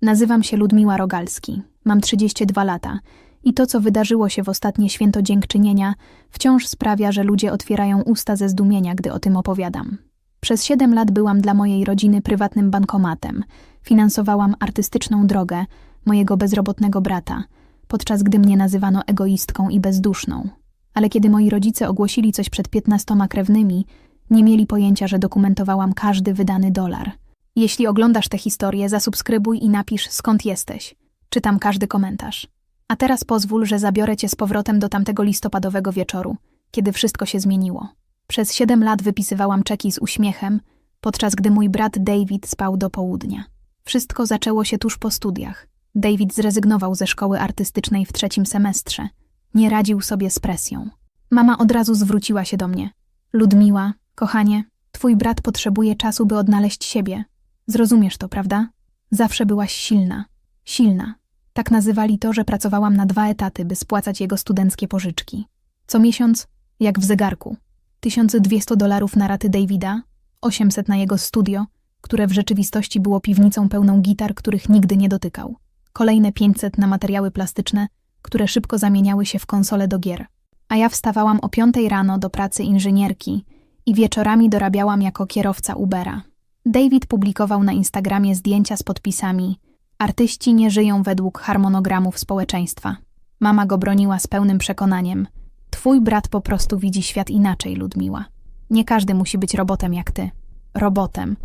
Nazywam się Ludmiła Rogalski, mam 32 lata i to, co wydarzyło się w ostatnie święto dziękczynienia, wciąż sprawia, że ludzie otwierają usta ze zdumienia, gdy o tym opowiadam. Przez 7 lat byłam dla mojej rodziny prywatnym bankomatem, finansowałam artystyczną drogę mojego bezrobotnego brata, podczas gdy mnie nazywano egoistką i bezduszną. Ale kiedy moi rodzice ogłosili coś przed 15 krewnymi, nie mieli pojęcia, że dokumentowałam każdy wydany dolar. Jeśli oglądasz tę historię, zasubskrybuj i napisz, skąd jesteś. Czytam każdy komentarz. A teraz pozwól, że zabiorę cię z powrotem do tamtego listopadowego wieczoru, kiedy wszystko się zmieniło. Przez 7 lat wypisywałam czeki z uśmiechem, podczas gdy mój brat David spał do południa. Wszystko zaczęło się tuż po studiach. David zrezygnował ze szkoły artystycznej w 3. semestrze. Nie radził sobie z presją. Mama od razu zwróciła się do mnie. Ludmiła, kochanie, twój brat potrzebuje czasu, by odnaleźć siebie. Zrozumiesz to, prawda? Zawsze byłaś silna. Silna. Tak nazywali to, że pracowałam na 2 etaty, by spłacać jego studenckie pożyczki. Co miesiąc, jak w zegarku. $1200 na raty Davida, 800 na jego studio, które w rzeczywistości było piwnicą pełną gitar, których nigdy nie dotykał. Kolejne 500 na materiały plastyczne, które szybko zamieniały się w konsole do gier. A ja wstawałam o 5 rano do pracy inżynierki i wieczorami dorabiałam jako kierowca Ubera. David publikował na Instagramie zdjęcia z podpisami: artyści nie żyją według harmonogramów społeczeństwa. Mama go broniła z pełnym przekonaniem: twój brat po prostu widzi świat inaczej, Ludmiła. Nie każdy musi być robotem jak ty. Robotem.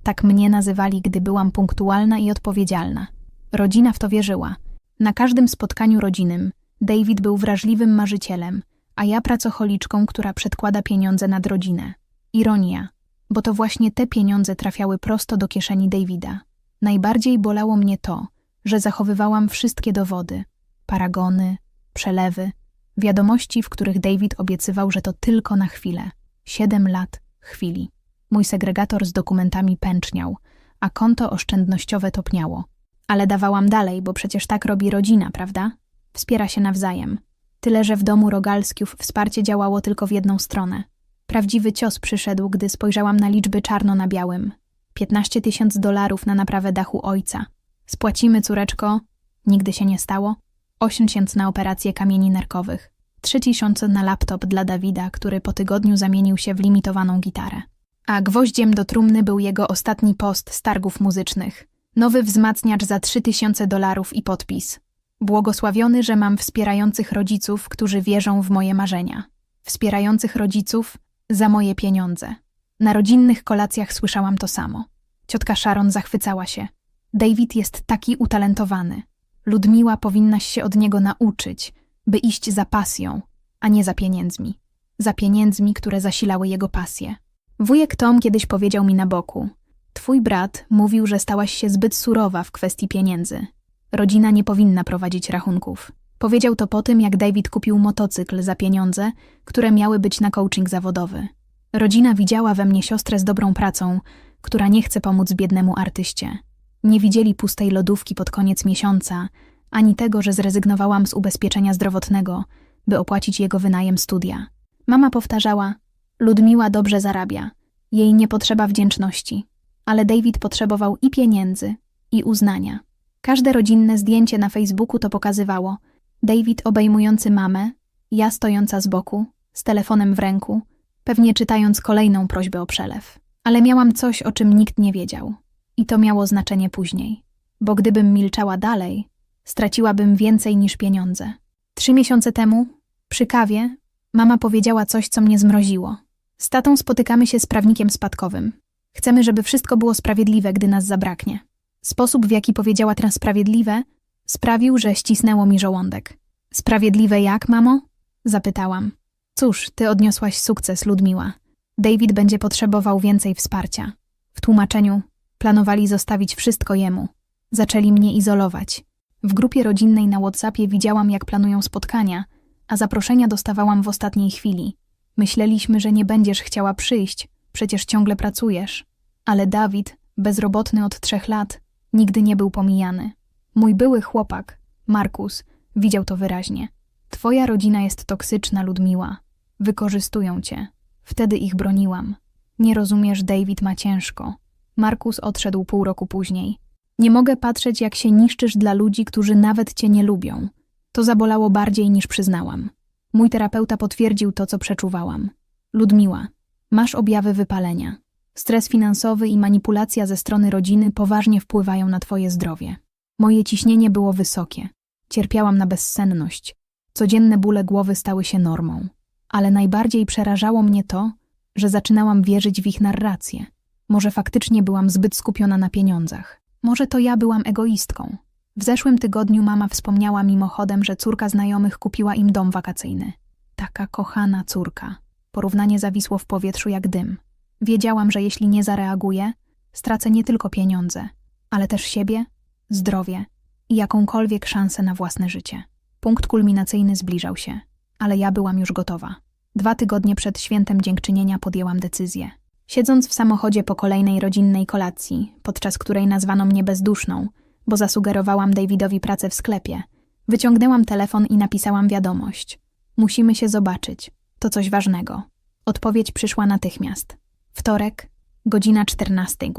Tak mnie nazywali, gdy byłam punktualna i odpowiedzialna. Rodzina w to wierzyła. Na każdym spotkaniu rodzinnym David był wrażliwym marzycielem, a ja pracocholiczką, która przedkłada pieniądze nad rodzinę. Ironia, bo to właśnie te pieniądze trafiały prosto do kieszeni Davida. Najbardziej bolało mnie to, że zachowywałam wszystkie dowody, paragony, przelewy, wiadomości, w których David obiecywał, że to tylko na chwilę. 7 lat chwili. Mój segregator z dokumentami pęczniał, a konto oszczędnościowe topniało. Ale dawałam dalej, bo przecież tak robi rodzina, prawda? Wspiera się nawzajem. Tyle, że w domu Rogalskiów wsparcie działało tylko w jedną stronę. Prawdziwy cios przyszedł, gdy spojrzałam na liczby czarno na białym. $15,000 na naprawę dachu ojca. Spłacimy, córeczko. Nigdy się nie stało. 8,000 na operację kamieni nerkowych. 3,000 na laptop dla Dawida, który po tygodniu zamienił się w limitowaną gitarę. A gwoździem do trumny był jego ostatni post z targów muzycznych. Nowy wzmacniacz za $3,000 i podpis. Błogosławiony, że mam wspierających rodziców, którzy wierzą w moje marzenia. Wspierających rodziców za moje pieniądze. Na rodzinnych kolacjach słyszałam to samo. Ciotka Sharon zachwycała się. David jest taki utalentowany. Ludmiła, powinnaś się od niego nauczyć, by iść za pasją, a nie za pieniędzmi. Za pieniędzmi, które zasilały jego pasję. Wujek Tom kiedyś powiedział mi na boku: twój brat mówił, że stałaś się zbyt surowa w kwestii pieniędzy. Rodzina nie powinna prowadzić rachunków. Powiedział to po tym, jak David kupił motocykl za pieniądze, które miały być na coaching zawodowy. Rodzina widziała we mnie siostrę z dobrą pracą, która nie chce pomóc biednemu artyście. Nie widzieli pustej lodówki pod koniec miesiąca, ani tego, że zrezygnowałam z ubezpieczenia zdrowotnego, by opłacić jego wynajem studia. Mama powtarzała: Ludmiła dobrze zarabia, jej nie potrzeba wdzięczności. Ale David potrzebował i pieniędzy, i uznania. Każde rodzinne zdjęcie na Facebooku to pokazywało. David obejmujący mamę, ja stojąca z boku, z telefonem w ręku, pewnie czytając kolejną prośbę o przelew. Ale miałam coś, o czym nikt nie wiedział. I to miało znaczenie później. Bo gdybym milczała dalej, straciłabym więcej niż pieniądze. 3 miesiące temu, przy kawie, mama powiedziała coś, co mnie zmroziło. Z tatą spotykamy się z prawnikiem spadkowym. Chcemy, żeby wszystko było sprawiedliwe, gdy nas zabraknie. Sposób, w jaki powiedziała tę sprawiedliwe, sprawił, że ścisnęło mi żołądek. Sprawiedliwe jak, mamo? Zapytałam. Cóż, ty odniosłaś sukces, Ludmiła. David będzie potrzebował więcej wsparcia. W tłumaczeniu planowali zostawić wszystko jemu. Zaczęli mnie izolować. W grupie rodzinnej na WhatsAppie widziałam, jak planują spotkania, a zaproszenia dostawałam w ostatniej chwili. Myśleliśmy, że nie będziesz chciała przyjść, przecież ciągle pracujesz. Ale Dawid, bezrobotny od 3 lat, nigdy nie był pomijany. Mój były chłopak, Markus, widział to wyraźnie. Twoja rodzina jest toksyczna, Ludmiła. Wykorzystują cię. Wtedy ich broniłam. Nie rozumiesz, David ma ciężko. Markus odszedł pół roku później. Nie mogę patrzeć, jak się niszczysz dla ludzi, którzy nawet cię nie lubią. To zabolało bardziej niż przyznałam. Mój terapeuta potwierdził to, co przeczuwałam. Ludmiła, masz objawy wypalenia. Stres finansowy i manipulacja ze strony rodziny poważnie wpływają na twoje zdrowie. Moje ciśnienie było wysokie. Cierpiałam na bezsenność. Codzienne bóle głowy stały się normą. Ale najbardziej przerażało mnie to, że zaczynałam wierzyć w ich narrację. Może faktycznie byłam zbyt skupiona na pieniądzach. Może to ja byłam egoistką. W zeszłym tygodniu mama wspomniała mimochodem, że córka znajomych kupiła im dom wakacyjny. Taka kochana córka. Porównanie zawisło w powietrzu jak dym. Wiedziałam, że jeśli nie zareaguję, stracę nie tylko pieniądze, ale też siebie, zdrowie i jakąkolwiek szansę na własne życie. Punkt kulminacyjny zbliżał się, ale ja byłam już gotowa. 2 tygodnie przed świętem dziękczynienia podjęłam decyzję. Siedząc w samochodzie po kolejnej rodzinnej kolacji, podczas której nazwano mnie bezduszną, bo zasugerowałam Davidowi pracę w sklepie, wyciągnęłam telefon i napisałam wiadomość. Musimy się zobaczyć. To coś ważnego. Odpowiedź przyszła natychmiast. Wtorek, godzina 14.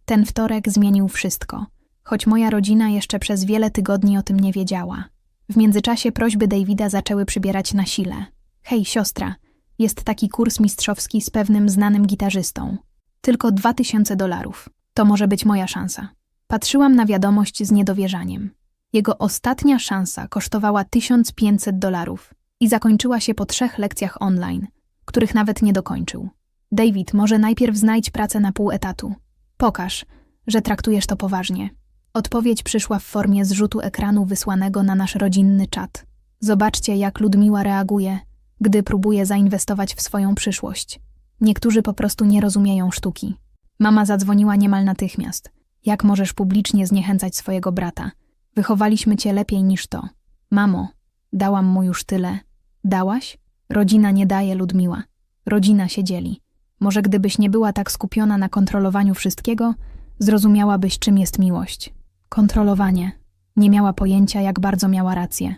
Ten wtorek zmienił wszystko, choć moja rodzina jeszcze przez wiele tygodni o tym nie wiedziała. W międzyczasie prośby Davida zaczęły przybierać na sile. Hej, siostra, jest taki kurs mistrzowski z pewnym znanym gitarzystą. Tylko $2000. To może być moja szansa. Patrzyłam na wiadomość z niedowierzaniem. Jego ostatnia szansa kosztowała $1500 i zakończyła się po 3 lekcjach online, których nawet nie dokończył. David, może najpierw znajdź pracę na pół etatu. Pokaż, że traktujesz to poważnie. Odpowiedź przyszła w formie zrzutu ekranu wysłanego na nasz rodzinny czat. Zobaczcie, jak Ludmiła reaguje, gdy próbuje zainwestować w swoją przyszłość. Niektórzy po prostu nie rozumieją sztuki. Mama zadzwoniła niemal natychmiast. Jak możesz publicznie zniechęcać swojego brata? Wychowaliśmy cię lepiej niż to. Mamo, dałam mu już tyle. Dałaś? Rodzina nie daje, Ludmiła. Rodzina się dzieli. Może gdybyś nie była tak skupiona na kontrolowaniu wszystkiego, zrozumiałabyś, czym jest miłość. Kontrolowanie. Nie miała pojęcia, jak bardzo miała rację.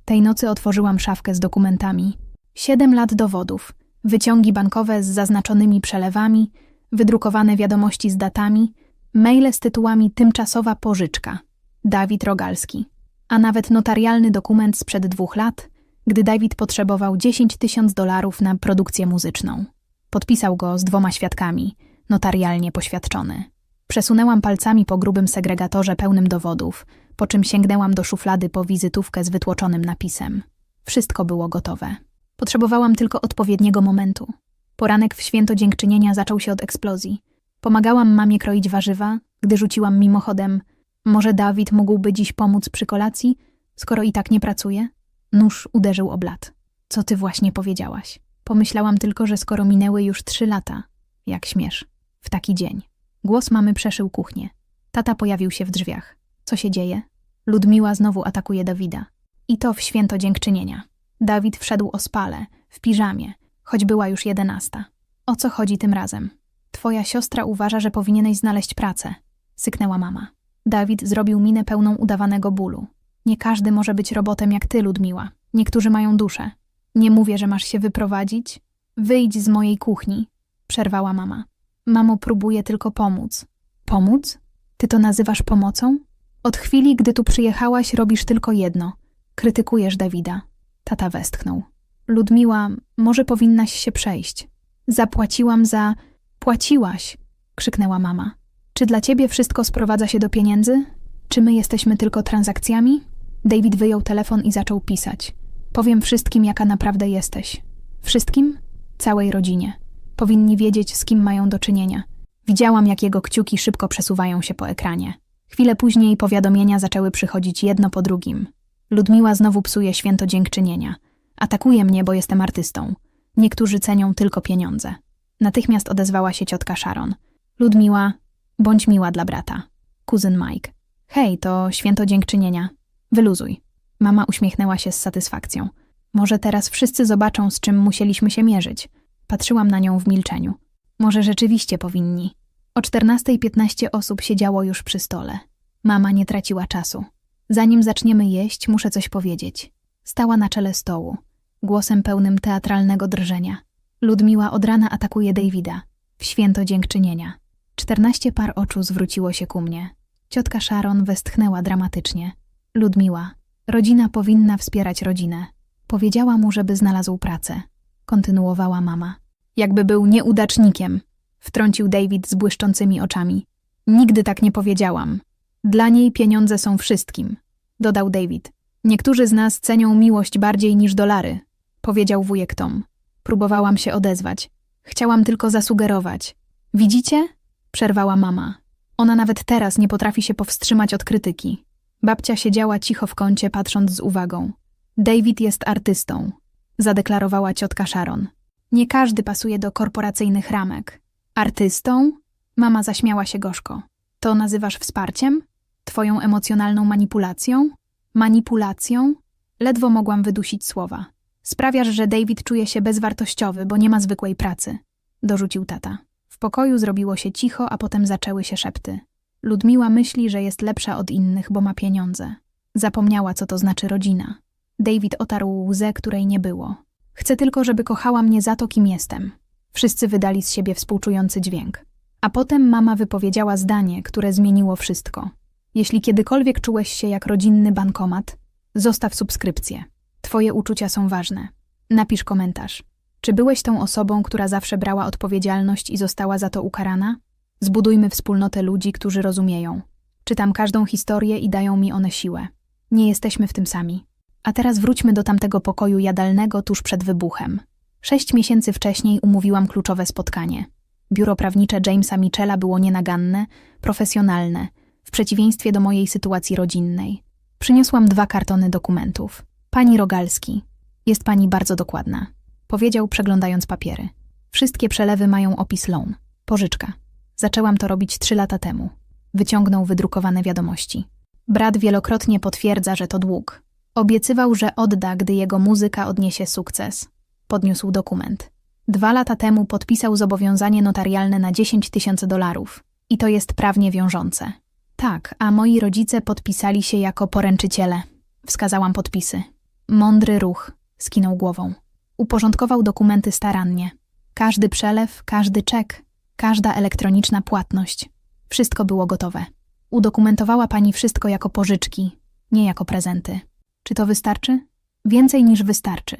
Tej nocy otworzyłam szafkę z dokumentami. 7 lat dowodów, wyciągi bankowe z zaznaczonymi przelewami, wydrukowane wiadomości z datami, maile z tytułami tymczasowa pożyczka. Dawid Rogalski. A nawet notarialny dokument sprzed 2 lat, gdy David potrzebował $10 000 na produkcję muzyczną. Podpisał go z 2 świadkami, notarialnie poświadczony. Przesunęłam palcami po grubym segregatorze pełnym dowodów, po czym sięgnęłam do szuflady po wizytówkę z wytłoczonym napisem. Wszystko było gotowe. Potrzebowałam tylko odpowiedniego momentu. Poranek w święto dziękczynienia zaczął się od eksplozji. Pomagałam mamie kroić warzywa, gdy rzuciłam mimochodem: może Dawid mógłby dziś pomóc przy kolacji, skoro i tak nie pracuje? Nóż uderzył o blat. Co ty właśnie powiedziałaś? Pomyślałam tylko, że skoro minęły już 3 lata, jak śmiesz, w taki dzień. Głos mamy przeszył kuchnię. Tata pojawił się w drzwiach. Co się dzieje? Ludmiła znowu atakuje Dawida. I to w święto dziękczynienia. Dawid wszedł ospale, w piżamie, choć była już 11. O co chodzi tym razem? Twoja siostra uważa, że powinieneś znaleźć pracę, syknęła mama. Dawid zrobił minę pełną udawanego bólu. Nie każdy może być robotem jak ty, Ludmiła. Niektórzy mają duszę. Nie mówię, że masz się wyprowadzić. Wyjdź z mojej kuchni, przerwała mama. Mamo, próbuję tylko pomóc. Pomóc? Ty to nazywasz pomocą? Od chwili, gdy tu przyjechałaś, robisz tylko jedno. Krytykujesz Dawida. Tata westchnął. Ludmiła, może powinnaś się przejść. Zapłaciłam za... Płaciłaś, krzyknęła mama. Czy dla ciebie wszystko sprowadza się do pieniędzy? Czy my jesteśmy tylko transakcjami? David wyjął telefon i zaczął pisać. Powiem wszystkim, jaka naprawdę jesteś. Wszystkim? Całej rodzinie. Powinni wiedzieć, z kim mają do czynienia. Widziałam, jak jego kciuki szybko przesuwają się po ekranie. Chwilę później powiadomienia zaczęły przychodzić jedno po drugim. Ludmiła znowu psuje święto dziękczynienia. Atakuje mnie, bo jestem artystą. Niektórzy cenią tylko pieniądze. Natychmiast odezwała się ciotka Sharon. Ludmiła, bądź miła dla brata. Kuzyn Mike. Hej, to święto dziękczynienia. Wyluzuj. Mama uśmiechnęła się z satysfakcją. Może teraz wszyscy zobaczą, z czym musieliśmy się mierzyć. Patrzyłam na nią w milczeniu. Może rzeczywiście powinni. O 14:15 osób siedziało już przy stole. Mama nie traciła czasu. Zanim zaczniemy jeść, muszę coś powiedzieć. Stała na czele stołu, głosem pełnym teatralnego drżenia. Ludmiła od rana atakuje Davida. W święto dziękczynienia. 14 par oczu zwróciło się ku mnie. Ciotka Sharon westchnęła dramatycznie. Ludmiła, rodzina powinna wspierać rodzinę. Powiedziała mu, żeby znalazł pracę. Kontynuowała mama. Jakby był nieudacznikiem, wtrącił David z błyszczącymi oczami. Nigdy tak nie powiedziałam. Dla niej pieniądze są wszystkim, dodał David. Niektórzy z nas cenią miłość bardziej niż dolary, powiedział wujek Tom. Próbowałam się odezwać. Chciałam tylko zasugerować. Widzicie? Przerwała mama. Ona nawet teraz nie potrafi się powstrzymać od krytyki. Babcia siedziała cicho w kącie, patrząc z uwagą. David jest artystą, zadeklarowała ciotka Sharon. Nie każdy pasuje do korporacyjnych ramek. Artystą? Mama zaśmiała się gorzko. To nazywasz wsparciem? Twoją emocjonalną manipulacją? Manipulacją? Ledwo mogłam wydusić słowa. Sprawiasz, że David czuje się bezwartościowy, bo nie ma zwykłej pracy, dorzucił tata. W pokoju zrobiło się cicho, a potem zaczęły się szepty. Ludmiła myśli, że jest lepsza od innych, bo ma pieniądze. Zapomniała, co to znaczy rodzina. David otarł łzę, której nie było. Chcę tylko, żeby kochała mnie za to, kim jestem. Wszyscy wydali z siebie współczujący dźwięk. A potem mama wypowiedziała zdanie, które zmieniło wszystko. Jeśli kiedykolwiek czułeś się jak rodzinny bankomat, zostaw subskrypcję. Twoje uczucia są ważne. Napisz komentarz. Czy byłeś tą osobą, która zawsze brała odpowiedzialność i została za to ukarana? Zbudujmy wspólnotę ludzi, którzy rozumieją. Czytam każdą historię i dają mi one siłę. Nie jesteśmy w tym sami. A teraz wróćmy do tamtego pokoju jadalnego tuż przed wybuchem. 6 miesięcy wcześniej umówiłam kluczowe spotkanie. Biuro prawnicze Jamesa Mitchella było nienaganne, profesjonalne, w przeciwieństwie do mojej sytuacji rodzinnej. Przyniosłam 2 kartony dokumentów. Pani Rogalski, jest pani bardzo dokładna, powiedział, przeglądając papiery. Wszystkie przelewy mają opis loan. Pożyczka. Zaczęłam to robić 3 lata temu. Wyciągnął wydrukowane wiadomości. Brat wielokrotnie potwierdza, że to dług. Obiecywał, że odda, gdy jego muzyka odniesie sukces. Podniósł dokument. 2 lata temu podpisał zobowiązanie notarialne na $10,000 i to jest prawnie wiążące. Tak, a moi rodzice podpisali się jako poręczyciele. Wskazałam podpisy. Mądry ruch, skinął głową. Uporządkował dokumenty starannie. Każdy przelew, każdy czek, każda elektroniczna płatność. Wszystko było gotowe. Udokumentowała pani wszystko jako pożyczki, nie jako prezenty. Czy to wystarczy? Więcej niż wystarczy,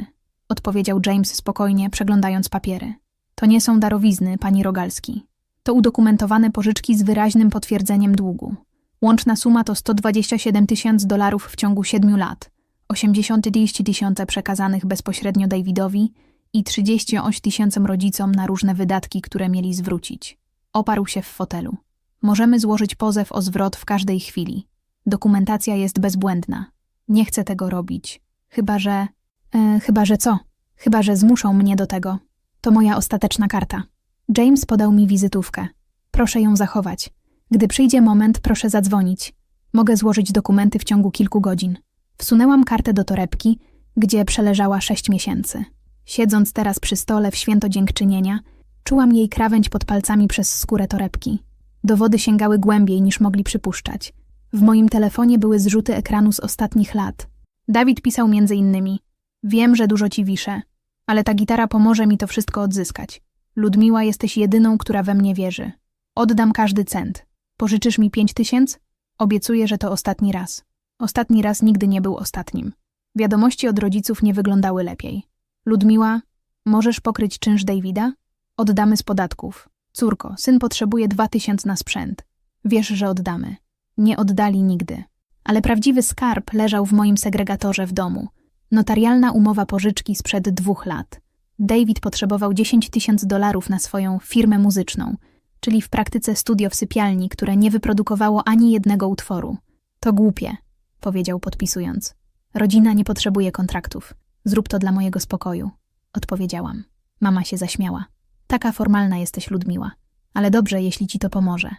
odpowiedział James spokojnie, przeglądając papiery. To nie są darowizny, pani Rogalski. To udokumentowane pożyczki z wyraźnym potwierdzeniem długu. Łączna suma to $127,000 w ciągu 7 lat. 80,000 przekazanych bezpośrednio Davidowi i 38,000 rodzicom na różne wydatki, które mieli zwrócić. Oparł się w fotelu. Możemy złożyć pozew o zwrot w każdej chwili. Dokumentacja jest bezbłędna. Nie chcę tego robić. Chyba, że co? Chyba, że zmuszą mnie do tego. To moja ostateczna karta. James podał mi wizytówkę. Proszę ją zachować. Gdy przyjdzie moment, proszę zadzwonić. Mogę złożyć dokumenty w ciągu kilku godzin. Wsunęłam kartę do torebki, gdzie przeleżała 6 miesięcy. Siedząc teraz przy stole w święto dziękczynienia, czułam jej krawędź pod palcami przez skórę torebki. Dowody sięgały głębiej niż mogli przypuszczać. W moim telefonie były zrzuty ekranu z ostatnich lat. Dawid pisał m.in. Wiem, że dużo ci wiszę, ale ta gitara pomoże mi to wszystko odzyskać. Ludmiła, jesteś jedyną, która we mnie wierzy. Oddam każdy cent. Pożyczysz mi 5,000? Obiecuję, że to ostatni raz. Ostatni raz nigdy nie był ostatnim. Wiadomości od rodziców nie wyglądały lepiej. Ludmiła, możesz pokryć czynsz Davida? Oddamy z podatków. Córko, syn potrzebuje 2,000 na sprzęt. Wiesz, że oddamy. Nie oddali nigdy. Ale prawdziwy skarb leżał w moim segregatorze w domu. Notarialna umowa pożyczki sprzed 2 lat. David potrzebował $10,000 na swoją firmę muzyczną, czyli w praktyce studio w sypialni, które nie wyprodukowało ani jednego utworu. To głupie, powiedział podpisując. Rodzina nie potrzebuje kontraktów. Zrób to dla mojego spokoju, odpowiedziałam. Mama się zaśmiała. Taka formalna jesteś, Ludmiła. Ale dobrze, jeśli ci to pomoże.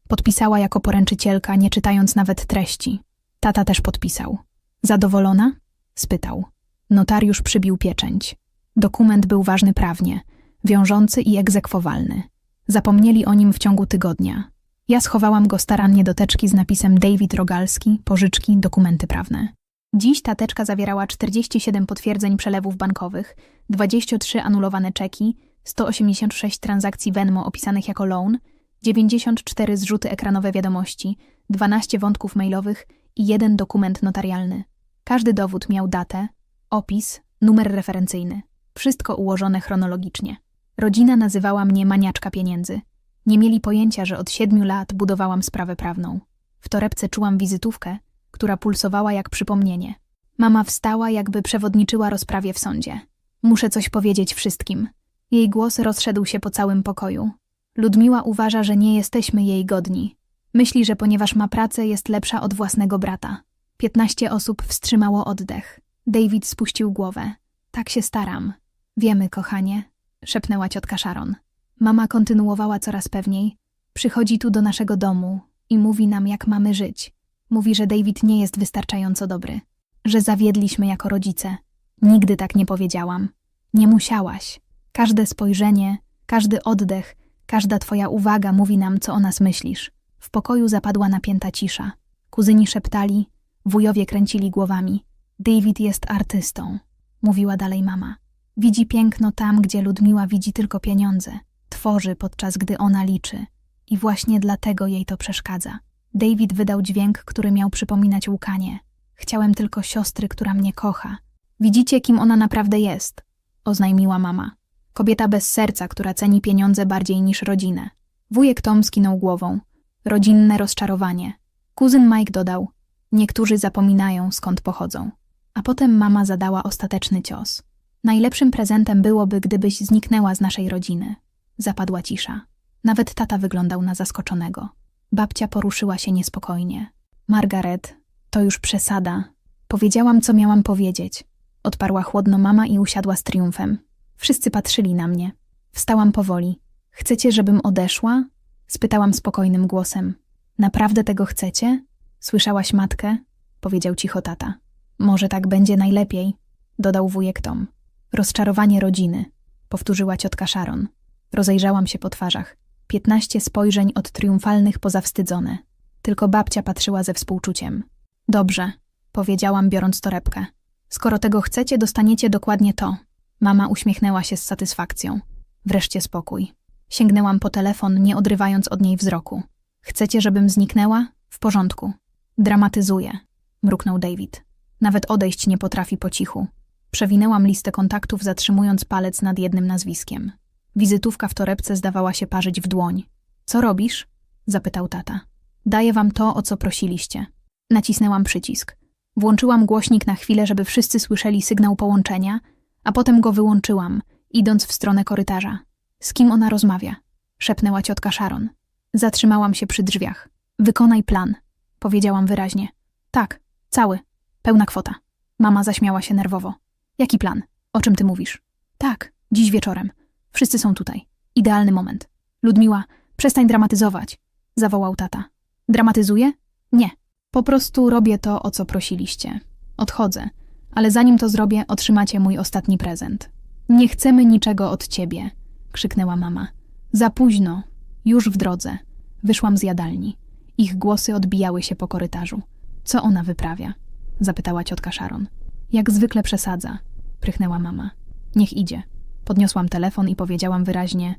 Podpisała jako poręczycielka, nie czytając nawet treści. Tata też podpisał. Zadowolona? Spytał. Notariusz przybił pieczęć. Dokument był ważny prawnie, wiążący i egzekwowalny. Zapomnieli o nim w ciągu tygodnia. Ja schowałam go starannie do teczki z napisem David Rogalski, pożyczki, dokumenty prawne. Dziś ta teczka zawierała 47 potwierdzeń przelewów bankowych, 23 anulowane czeki, 186 transakcji Venmo opisanych jako loan, 94 zrzuty ekranowe wiadomości, 12 wątków mailowych i 1 dokument notarialny. Każdy dowód miał datę, opis, numer referencyjny. Wszystko ułożone chronologicznie. Rodzina nazywała mnie maniaczka pieniędzy. Nie mieli pojęcia, że od 7 lat budowałam sprawę prawną. W torebce czułam wizytówkę, która pulsowała jak przypomnienie. Mama wstała, jakby przewodniczyła rozprawie w sądzie. Muszę coś powiedzieć wszystkim. Jej głos rozszedł się po całym pokoju. Ludmiła uważa, że nie jesteśmy jej godni. Myśli, że ponieważ ma pracę, jest lepsza od własnego brata. 15 osób wstrzymało oddech. David spuścił głowę. Tak się staram. Wiemy, kochanie, szepnęła ciotka Sharon. Mama kontynuowała coraz pewniej. Przychodzi tu do naszego domu i mówi nam, jak mamy żyć. Mówi, że David nie jest wystarczająco dobry. Że zawiedliśmy jako rodzice. Nigdy tak nie powiedziałam. Nie musiałaś. Każde spojrzenie, każdy oddech, każda twoja uwaga mówi nam, co o nas myślisz. W pokoju zapadła napięta cisza. Kuzyni szeptali, wujowie kręcili głowami. David jest artystą, mówiła dalej mama. Widzi piękno tam, gdzie Ludmiła widzi tylko pieniądze. Tworzy, podczas gdy ona liczy. I właśnie dlatego jej to przeszkadza. David wydał dźwięk, który miał przypominać łkanie. Chciałem tylko siostry, która mnie kocha. Widzicie, kim ona naprawdę jest, oznajmiła mama. Kobieta bez serca, która ceni pieniądze bardziej niż rodzinę. Wujek Tom skinął głową. Rodzinne rozczarowanie. Kuzyn Mike dodał. Niektórzy zapominają, skąd pochodzą. A potem mama zadała ostateczny cios. Najlepszym prezentem byłoby, gdybyś zniknęła z naszej rodziny. Zapadła cisza. Nawet tata wyglądał na zaskoczonego. Babcia poruszyła się niespokojnie. Margaret, to już przesada. Powiedziałam, co miałam powiedzieć. Odparła chłodno mama i usiadła z triumfem. Wszyscy patrzyli na mnie. Wstałam powoli. Chcecie, żebym odeszła? Spytałam spokojnym głosem. Naprawdę tego chcecie? Słyszałaś matkę? Powiedział cicho tata. Może tak będzie najlepiej, dodał wujek Tom. Rozczarowanie rodziny, powtórzyła ciotka Sharon. Rozejrzałam się po twarzach. 15 spojrzeń od triumfalnych po zawstydzone. Tylko babcia patrzyła ze współczuciem. Dobrze, powiedziałam, biorąc torebkę. Skoro tego chcecie, dostaniecie dokładnie to. Mama uśmiechnęła się z satysfakcją. Wreszcie spokój. Sięgnęłam po telefon, nie odrywając od niej wzroku. Chcecie, żebym zniknęła? W porządku. Dramatyzuję, mruknął David. Nawet odejść nie potrafi po cichu. Przewinęłam listę kontaktów, zatrzymując palec nad jednym nazwiskiem. Wizytówka w torebce zdawała się parzyć w dłoń. Co robisz? Zapytał tata. Daję wam to, o co prosiliście. Nacisnęłam przycisk. Włączyłam głośnik na chwilę, żeby wszyscy słyszeli sygnał połączenia, a potem go wyłączyłam, idąc w stronę korytarza. Z kim ona rozmawia? Szepnęła ciotka Sharon. Zatrzymałam się przy drzwiach. Wykonaj plan, powiedziałam wyraźnie. Tak, cały. Pełna kwota. Mama zaśmiała się nerwowo. Jaki plan? O czym ty mówisz? Tak, dziś wieczorem. Wszyscy są tutaj. Idealny moment. Ludmiła, przestań dramatyzować, zawołał tata. Dramatyzuję? Nie. Po prostu robię to, o co prosiliście. Odchodzę, ale zanim to zrobię, otrzymacie mój ostatni prezent. Nie chcemy niczego od ciebie, krzyknęła mama. Za późno. Już w drodze. Wyszłam z jadalni. Ich głosy odbijały się po korytarzu. Co ona wyprawia? Zapytała ciotka Sharon. Jak zwykle przesadza, prychnęła mama. Niech idzie. Podniosłam telefon i powiedziałam wyraźnie.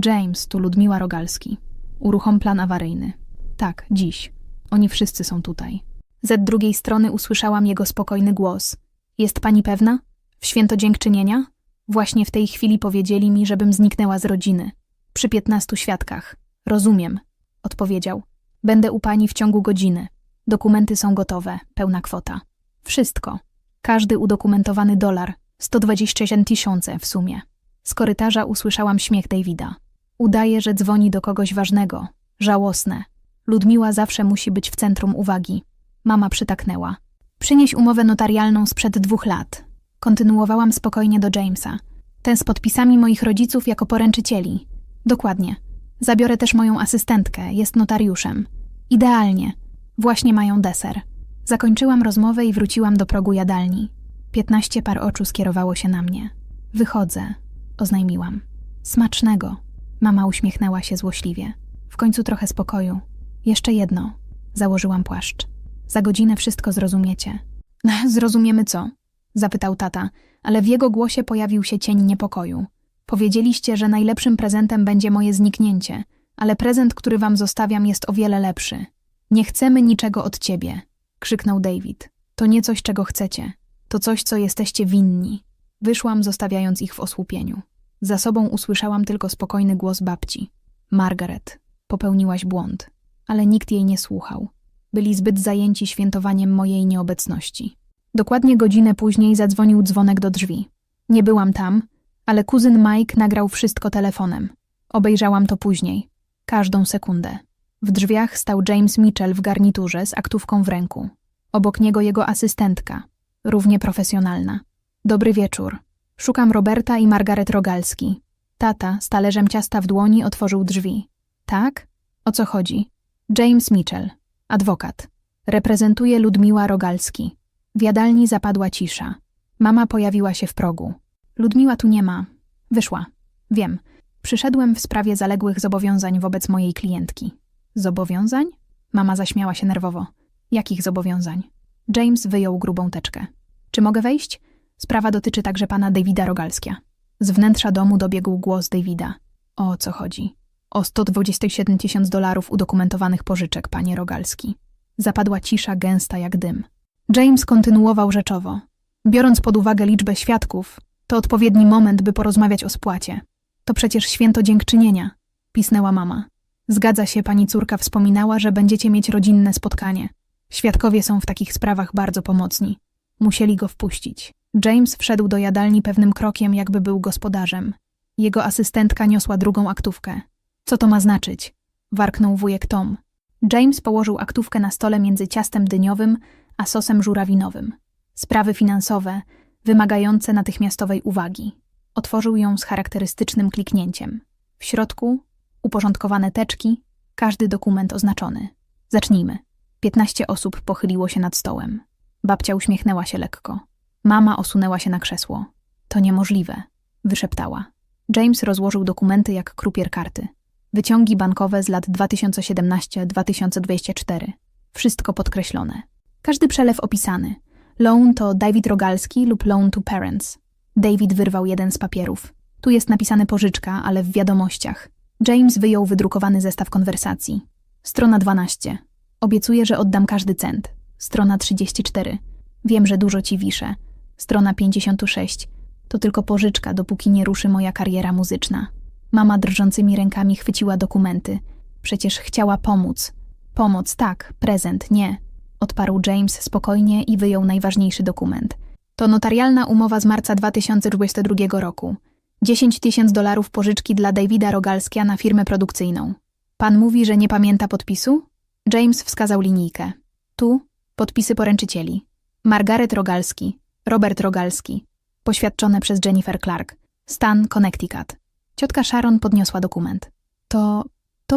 James, tu Ludmiła Rogalski. Uruchom plan awaryjny. Tak, dziś. Oni wszyscy są tutaj. Z drugiej strony usłyszałam jego spokojny głos. Jest pani pewna? W święto dziękczynienia? Właśnie w tej chwili powiedzieli mi, żebym zniknęła z rodziny. Przy 15 świadkach. Rozumiem, odpowiedział. Będę u pani w ciągu godziny. Dokumenty są gotowe, pełna kwota. Wszystko. Każdy udokumentowany dolar. 120 000 w sumie. Z korytarza usłyszałam śmiech Davida. Udaje, że dzwoni do kogoś ważnego. Żałosne. Ludmiła zawsze musi być w centrum uwagi. Mama przytaknęła. Przynieś umowę notarialną sprzed 2 lat. Kontynuowałam spokojnie do Jamesa. Ten z podpisami moich rodziców jako poręczycieli. Dokładnie. Zabiorę też moją asystentkę, jest notariuszem. Idealnie. Właśnie mają deser. Zakończyłam rozmowę i wróciłam do progu jadalni. 15 par oczu skierowało się na mnie. Wychodzę, oznajmiłam. Smacznego. Mama uśmiechnęła się złośliwie. W końcu trochę spokoju. Jeszcze jedno. Założyłam płaszcz. Za godzinę wszystko zrozumiecie. Zrozumiemy co? Zapytał tata, ale w jego głosie pojawił się cień niepokoju. Powiedzieliście, że najlepszym prezentem będzie moje zniknięcie, ale prezent, który wam zostawiam, jest o wiele lepszy. Nie chcemy niczego od ciebie, krzyknął David. To nie coś, czego chcecie. To coś, co jesteście winni. Wyszłam, zostawiając ich w osłupieniu. Za sobą usłyszałam tylko spokojny głos babci. Margaret, popełniłaś błąd. Ale nikt jej nie słuchał. Byli zbyt zajęci świętowaniem mojej nieobecności. Dokładnie godzinę później zadzwonił dzwonek do drzwi. Nie byłam tam, ale kuzyn Mike nagrał wszystko telefonem. Obejrzałam to później. Każdą sekundę. W drzwiach stał James Mitchell w garniturze z aktówką w ręku. Obok niego jego asystentka, równie profesjonalna. Dobry wieczór. Szukam Roberta i Margaret Rogalski. Tata z talerzem ciasta w dłoni otworzył drzwi. Tak? O co chodzi? James Mitchell, adwokat. Reprezentuje Ludmiła Rogalski. W jadalni zapadła cisza. Mama pojawiła się w progu. Ludmiła tu nie ma. Wyszła. Wiem. Przyszedłem w sprawie zaległych zobowiązań wobec mojej klientki. Zobowiązań? Mama zaśmiała się nerwowo. Jakich zobowiązań? James wyjął grubą teczkę. Czy mogę wejść? Sprawa dotyczy także pana Davida Rogalskia. Z wnętrza domu dobiegł głos Davida. O co chodzi? O $127,000 udokumentowanych pożyczek, panie Rogalski. Zapadła cisza gęsta jak dym. James kontynuował rzeczowo. Biorąc pod uwagę liczbę świadków, to odpowiedni moment, by porozmawiać o spłacie. To przecież święto dziękczynienia, pisnęła mama. Zgadza się, pani córka wspominała, że będziecie mieć rodzinne spotkanie. Świadkowie są w takich sprawach bardzo pomocni. Musieli go wpuścić. James wszedł do jadalni pewnym krokiem, jakby był gospodarzem. Jego asystentka niosła drugą aktówkę. Co to ma znaczyć? Warknął wujek Tom. James położył aktówkę na stole między ciastem dyniowym a sosem żurawinowym. Sprawy finansowe, wymagające natychmiastowej uwagi. Otworzył ją z charakterystycznym kliknięciem. W środku uporządkowane teczki, każdy dokument oznaczony. Zacznijmy. 15 osób pochyliło się nad stołem. Babcia uśmiechnęła się lekko. Mama osunęła się na krzesło. To niemożliwe, wyszeptała. James rozłożył dokumenty jak krupier karty. Wyciągi bankowe z lat 2017-2024. Wszystko podkreślone. Każdy przelew opisany. Loan to David Rogalski lub loan to parents. David wyrwał jeden z papierów. Tu jest napisane pożyczka, ale w wiadomościach. James wyjął wydrukowany zestaw konwersacji. Strona 12. Obiecuję, że oddam każdy cent. Strona 34. Wiem, że dużo ci wiszę. Strona 56. To tylko pożyczka, dopóki nie ruszy moja kariera muzyczna. Mama drżącymi rękami chwyciła dokumenty. Przecież chciała pomóc. Pomoc, tak, prezent, nie. Odparł James spokojnie i wyjął najważniejszy dokument. To notarialna umowa z marca 2022 roku. $10,000 pożyczki dla Davida Rogalskia na firmę produkcyjną. Pan mówi, że nie pamięta podpisu? James wskazał linijkę. Tu podpisy poręczycieli. Margaret Rogalski, Robert Rogalski. Poświadczone przez Jennifer Clark. Stan, Connecticut. Ciotka Sharon podniosła dokument. To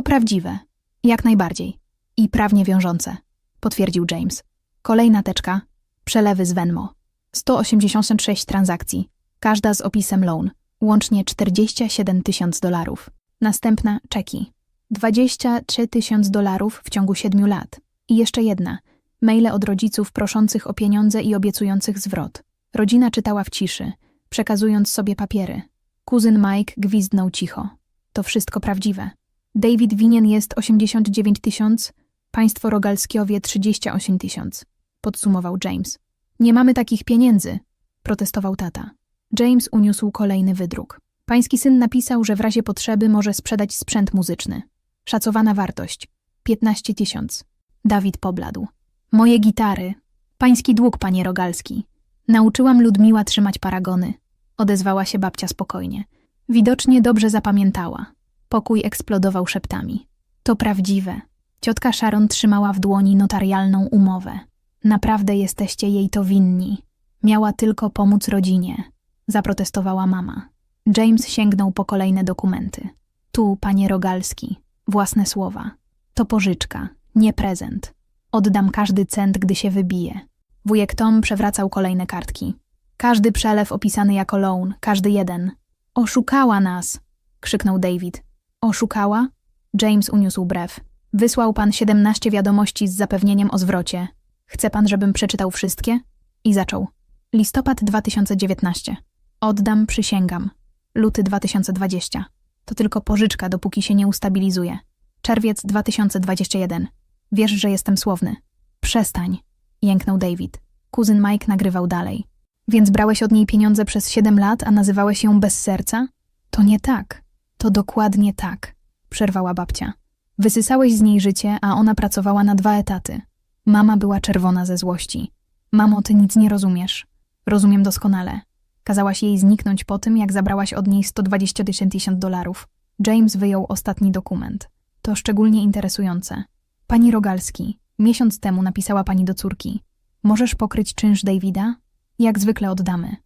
prawdziwe. Jak najbardziej. I prawnie wiążące. Potwierdził James. Kolejna teczka. Przelewy z Venmo. 186 transakcji. Każda z opisem loan. Łącznie $47,000. Następna czeki. $23,000 w ciągu 7 lat. I jeszcze jedna. Maile od rodziców proszących o pieniądze i obiecujących zwrot. Rodzina czytała w ciszy, przekazując sobie papiery. Kuzyn Mike gwizdnął cicho. To wszystko prawdziwe. David winien jest 89 000, państwo Rogalskiowie 38 000, podsumował James. Nie mamy takich pieniędzy, protestował tata. James uniósł kolejny wydruk. Pański syn napisał, że w razie potrzeby może sprzedać sprzęt muzyczny. Szacowana wartość 15 000. Dawid pobladł. Moje gitary. Pański dług, panie Rogalski. Nauczyłam Ludmiła trzymać paragony. Odezwała się babcia spokojnie. Widocznie dobrze zapamiętała. Pokój eksplodował szeptami. To prawdziwe. Ciotka Sharon trzymała w dłoni notarialną umowę. Naprawdę jesteście jej to winni. Miała tylko pomóc rodzinie. Zaprotestowała mama. James sięgnął po kolejne dokumenty. Tu, panie Rogalski. Własne słowa. To pożyczka, nie prezent. Oddam każdy cent, gdy się wybije. Wujek Tom przewracał kolejne kartki. Każdy przelew opisany jako loan, każdy jeden. Oszukała nas, krzyknął David. Oszukała? James uniósł brew. Wysłał pan 17 wiadomości z zapewnieniem o zwrocie. Chce pan, żebym przeczytał wszystkie? I zaczął. Listopad 2019. Oddam, przysięgam. Luty 2020. To tylko pożyczka, dopóki się nie ustabilizuje. Czerwiec 2021. Wiesz, że jestem słowny. Przestań, jęknął David. Kuzyn Mike nagrywał dalej. Więc brałeś od niej pieniądze przez 7 lat, a nazywałeś ją bez serca? To nie tak. To dokładnie tak, przerwała babcia. Wysysałeś z niej życie, a ona pracowała na 2 etaty. Mama była czerwona ze złości. Mamo, ty nic nie rozumiesz. Rozumiem doskonale. Kazałaś jej zniknąć po tym, jak zabrałaś od niej $120,000. James wyjął ostatni dokument. To szczególnie interesujące. Pani Rogalski, miesiąc temu napisała pani do córki. Możesz pokryć czynsz Davida? Jak zwykle oddamy.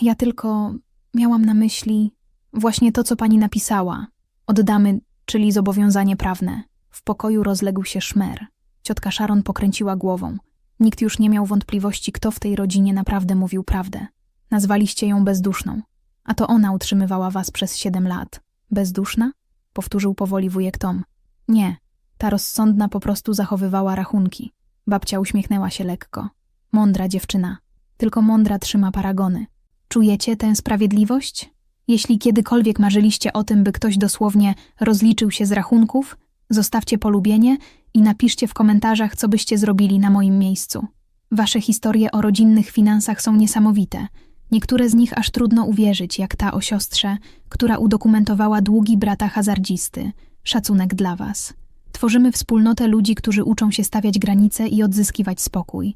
Ja tylko miałam na myśli właśnie to, co pani napisała. Oddamy, czyli zobowiązanie prawne. W pokoju rozległ się szmer. Ciotka Sharon pokręciła głową. Nikt już nie miał wątpliwości, kto w tej rodzinie naprawdę mówił prawdę. Nazwaliście ją bezduszną. A to ona utrzymywała was przez 7 lat. Bezduszna? Powtórzył powoli wujek Tom. Nie, ta rozsądna po prostu zachowywała rachunki. Babcia uśmiechnęła się lekko. Mądra dziewczyna. Tylko mądra trzyma paragony. Czujecie tę sprawiedliwość? Jeśli kiedykolwiek marzyliście o tym, by ktoś dosłownie rozliczył się z rachunków, zostawcie polubienie i napiszcie w komentarzach, co byście zrobili na moim miejscu. Wasze historie o rodzinnych finansach są niesamowite. Niektóre z nich aż trudno uwierzyć, jak ta o siostrze, która udokumentowała długi brata hazardzisty. Szacunek dla was. Tworzymy wspólnotę ludzi, którzy uczą się stawiać granice i odzyskiwać spokój.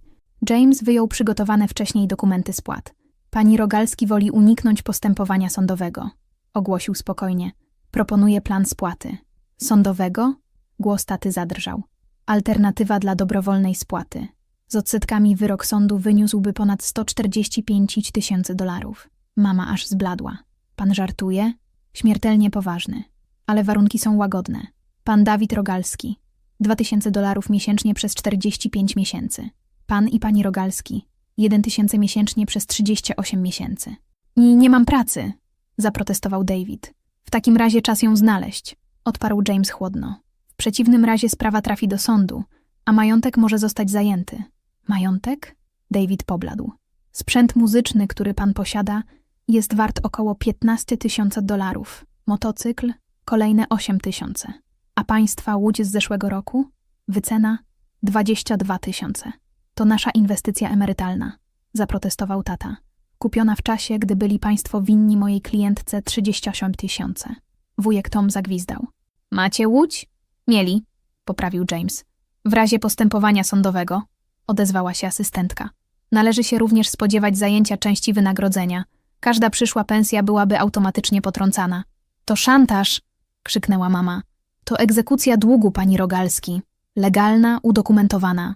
James wyjął przygotowane wcześniej dokumenty spłat. Pani Rogalski woli uniknąć postępowania sądowego. Ogłosił spokojnie. Proponuje plan spłaty. Sądowego? Głos taty zadrżał. Alternatywa dla dobrowolnej spłaty. Z odsetkami wyrok sądu wyniósłby ponad $145,000. Mama aż zbladła. Pan żartuje? Śmiertelnie poważny. Ale warunki są łagodne. Pan Dawid Rogalski. $2,000 miesięcznie przez 45 miesięcy. Pan i pani Rogalski. 1,000 miesięcznie przez 38 miesięcy. Nie mam pracy, zaprotestował David. W takim razie czas ją znaleźć, odparł James chłodno. W przeciwnym razie sprawa trafi do sądu, a majątek może zostać zajęty. Majątek? David pobladł. Sprzęt muzyczny, który pan posiada, jest wart około $15,000. Motocykl? Kolejne 8,000. A państwa łódź z zeszłego roku? Wycena? 22,000. To nasza inwestycja emerytalna, zaprotestował tata. Kupiona w czasie, gdy byli państwo winni mojej klientce 38,000. Wujek Tom zagwizdał. Macie łódź? Mieli, poprawił James. W razie postępowania sądowego, odezwała się asystentka. Należy się również spodziewać zajęcia części wynagrodzenia. Każda przyszła pensja byłaby automatycznie potrącana. To szantaż, krzyknęła mama. To egzekucja długu, pani Rogalski. Legalna, udokumentowana.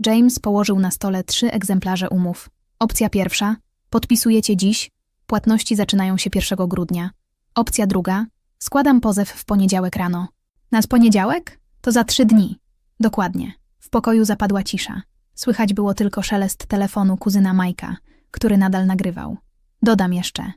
James położył na stole 3 egzemplarze umów. Opcja pierwsza. Podpisujecie dziś. Płatności zaczynają się 1 grudnia. Opcja druga. Składam pozew w poniedziałek rano. Na poniedziałek? To za 3 dni. Dokładnie. W pokoju zapadła cisza. Słychać było tylko szelest telefonu kuzyna Mike'a, który nadal nagrywał. Dodam jeszcze.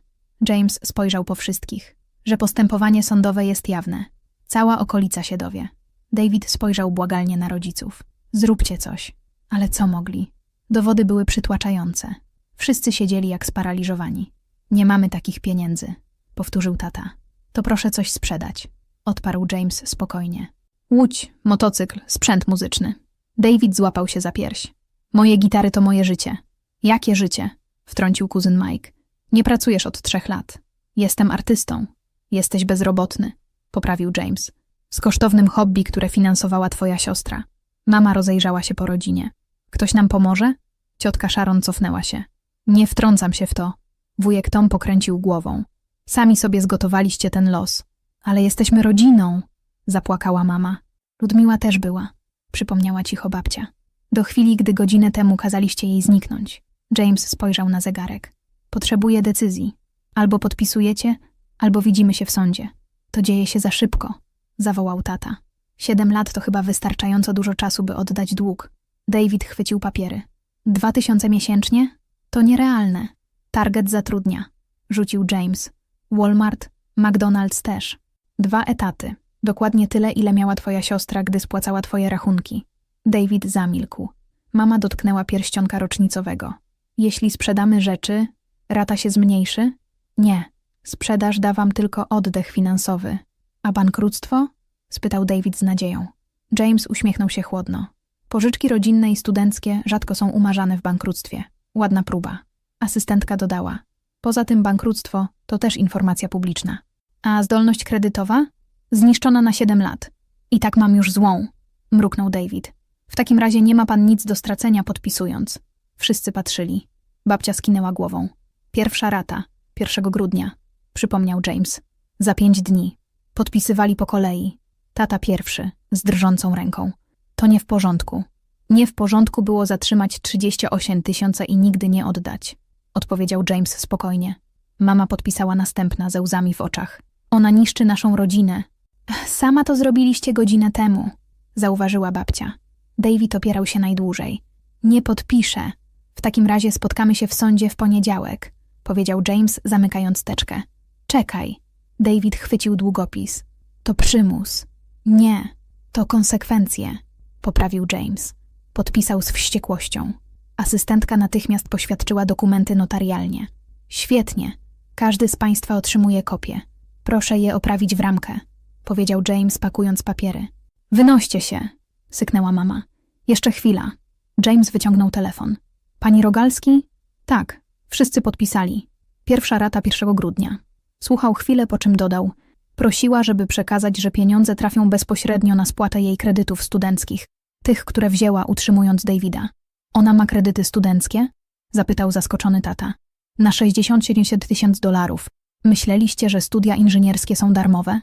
James spojrzał po wszystkich, że postępowanie sądowe jest jawne. Cała okolica się dowie. David spojrzał błagalnie na rodziców. Zróbcie coś. Ale co mogli? Dowody były przytłaczające. Wszyscy siedzieli jak sparaliżowani. Nie mamy takich pieniędzy, powtórzył tata. To proszę coś sprzedać, odparł James spokojnie. Łódź, motocykl, sprzęt muzyczny. David złapał się za pierś. Moje gitary to moje życie. Jakie życie? Wtrącił kuzyn Mike. Nie pracujesz od 3 lat. Jestem artystą. Jesteś bezrobotny, poprawił James. Z kosztownym hobby, które finansowała twoja siostra. Mama rozejrzała się po rodzinie. Ktoś nam pomoże? Ciotka Sharon cofnęła się. Nie wtrącam się w to. Wujek Tom pokręcił głową. Sami sobie zgotowaliście ten los. Ale jesteśmy rodziną, zapłakała mama. Ludmiła też była, przypomniała cicho babcia. Do chwili, gdy godzinę temu kazaliście jej zniknąć. James spojrzał na zegarek. Potrzebuję decyzji. Albo podpisujecie, albo widzimy się w sądzie. To dzieje się za szybko, zawołał tata. 7 lat to chyba wystarczająco dużo czasu, by oddać dług. David chwycił papiery. 2,000 miesięcznie? To nierealne. Target zatrudnia, rzucił James. Walmart, McDonald's też. 2 etaty. Dokładnie tyle, ile miała twoja siostra, gdy spłacała twoje rachunki. David zamilkł. Mama dotknęła pierścionka rocznicowego. Jeśli sprzedamy rzeczy, rata się zmniejszy? Nie. Sprzedaż da wam tylko oddech finansowy. A bankructwo? Spytał David z nadzieją. James uśmiechnął się chłodno. Pożyczki rodzinne i studenckie rzadko są umarzane w bankructwie. Ładna próba. Asystentka dodała. Poza tym bankructwo to też informacja publiczna. A zdolność kredytowa? Zniszczona na 7 lat. I tak mam już złą, mruknął David. W takim razie nie ma pan nic do stracenia podpisując. Wszyscy patrzyli. Babcia skinęła głową. Pierwsza rata, 1 grudnia, przypomniał James. Za 5 dni. Podpisywali po kolei. Tata pierwszy, z drżącą ręką. To nie w porządku. Nie w porządku było zatrzymać 38 000 i nigdy nie oddać, odpowiedział James spokojnie. Mama podpisała następna ze łzami w oczach. Ona niszczy naszą rodzinę. Sama to zrobiliście godzinę temu, zauważyła babcia. David opierał się najdłużej. Nie podpiszę. W takim razie spotkamy się w sądzie w poniedziałek, powiedział James, zamykając teczkę. Czekaj. David chwycił długopis. To przymus. Nie, to konsekwencje, poprawił James. Podpisał z wściekłością. Asystentka natychmiast poświadczyła dokumenty notarialnie. Świetnie. Każdy z państwa otrzymuje kopię. Proszę je oprawić w ramkę, powiedział James, pakując papiery. Wynoście się, syknęła mama. Jeszcze chwila. James wyciągnął telefon. Pani Rogalski? Tak, wszyscy podpisali. Pierwsza rata 1 grudnia. Słuchał chwilę, po czym dodał. Prosiła, żeby przekazać, że pieniądze trafią bezpośrednio na spłatę jej kredytów studenckich, tych, które wzięła utrzymując Davida. Ona ma kredyty studenckie? Zapytał zaskoczony tata. Na 60-70 tysięcy dolarów. Myśleliście, że studia inżynierskie są darmowe?